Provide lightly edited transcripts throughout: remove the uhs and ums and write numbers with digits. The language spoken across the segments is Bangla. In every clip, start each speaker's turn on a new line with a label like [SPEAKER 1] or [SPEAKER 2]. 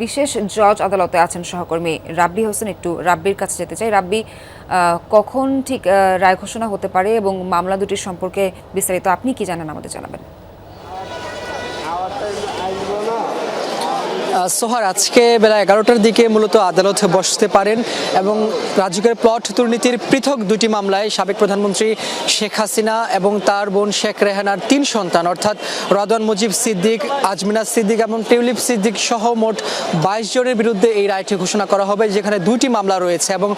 [SPEAKER 1] বিশেষ জজ আদালতে আছেন সহকর্মী রাব্বি হোসেন। একটু রাব্বির কাছে যেতে চাই। রাব্বি, কখন ঠিক রায় ঘোষণা হতে পারে এবং মামলা দুটির সম্পর্কে বিস্তারিত আপনি কি জানেন আমাদের জানাবেন।
[SPEAKER 2] সোহার আজকে বেলা 11টার দিকে মূলত আদালতে বসতে পারেন এবং রাজুকের প্লট দুর্নীতির পৃথক দুটি মামলায় সাবেক প্রধানমন্ত্রী শেখ হাসিনা এবং তার বোন শেখ রেহানার 3 সন্তান অর্থাৎ রদওয়ান মুজিব সিদ্দিক, আজমিনা সিদ্দিক এবং টিউলিপ সিদ্দিক সহ মোট 22 জনের বিরুদ্ধে এই রায়টি ঘোষণা করা হবে, যেখানে দুটি মামলা রয়েছে এবং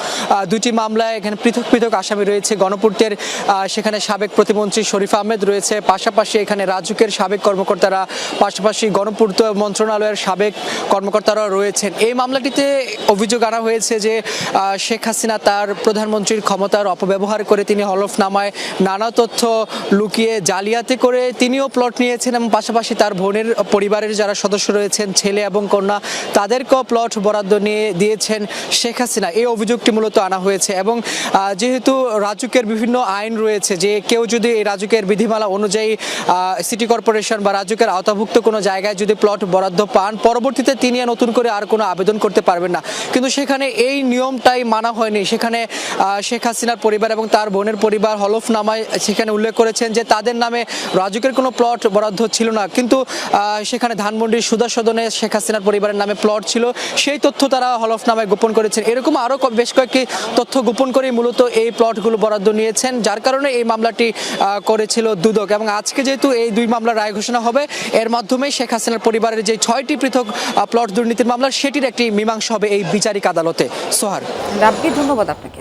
[SPEAKER 2] দুটি মামলায় এখানে পৃথক পৃথক আসামি রয়েছে। গণপূর্তের সেখানে সাবেক প্রতিমন্ত্রী শরীফ আহমেদ রয়েছে, পাশাপাশি এখানে রাজুকের সাবেক কর্মকর্তারা, পাশাপাশি গণপূর্ত মন্ত্রণালয়ের সাবেক কর্মকর্তারা রয়েছেন। এই মামলাটিতে অভিযোগ আনা হয়েছে যে শেখ হাসিনা তার প্রধানমন্ত্রীর ক্ষমতার অপব্যবহার করে তিনি হলফনামায় নানা তথ্য লুকিয়ে জালিয়াতি করে তিনিও প্লট নিয়েছেন এবং পাশাপাশি তার বোনের পরিবারের যারা সদস্য রয়েছেন, ছেলে এবং কন্যা, তাদেরকেও প্লট বরাদ্দ নিয়ে দিয়েছেন শেখ হাসিনা। এই অভিযোগটি মূলত আনা হয়েছে এবং যেহেতু রাজুকের বিভিন্ন আইন রয়েছে যে কেউ যদি এই রাজুকের বিধিমালা অনুযায়ী সিটি কর্পোরেশন বা রাজুকের আওতাভুক্ত কোনো জায়গায় যদি প্লট বরাদ্দ পান, পরবর্তীতে তিনি নতুন করে আর কোনো আবেদন করতে পারবেন না। কিন্তু সেখানে এই নিয়মটাই মানা হয়নি। সেখানে শেখ হাসিনার পরিবার এবং তার বোনের পরিবার হলফনামায় সেখানে উল্লেখ করেছেন যে তাদের নামে রাজুকের কোনো প্লট বরাদ্দ ছিল না, কিন্তু সেখানে ধানমন্ডির সুধা সদনে শেখ হাসিনার পরিবারের নামে প্লট ছিল, সেই তথ্য তারা হলফনামায় গোপন করেছেন। এরকম আরও বেশ কয়েকটি তথ্য গোপন করেই মূলত এই প্লটগুলো বরাদ্দ নিয়েছেন, যার কারণে এই মামলাটি করেছিল দুদক। এবং আজকে যেহেতু এই দুই মামলার রায় ঘোষণা হবে, এর মাধ্যমে শেখ হাসিনার পরিবারের যে 6টি পৃথক প্লট দুর্নীতির মামলা, সেটির একটি মীমাংসা হবে এই বিচারিক আদালতে। সোহার।
[SPEAKER 1] রাব্বি, ধন্যবাদ আপনাকে।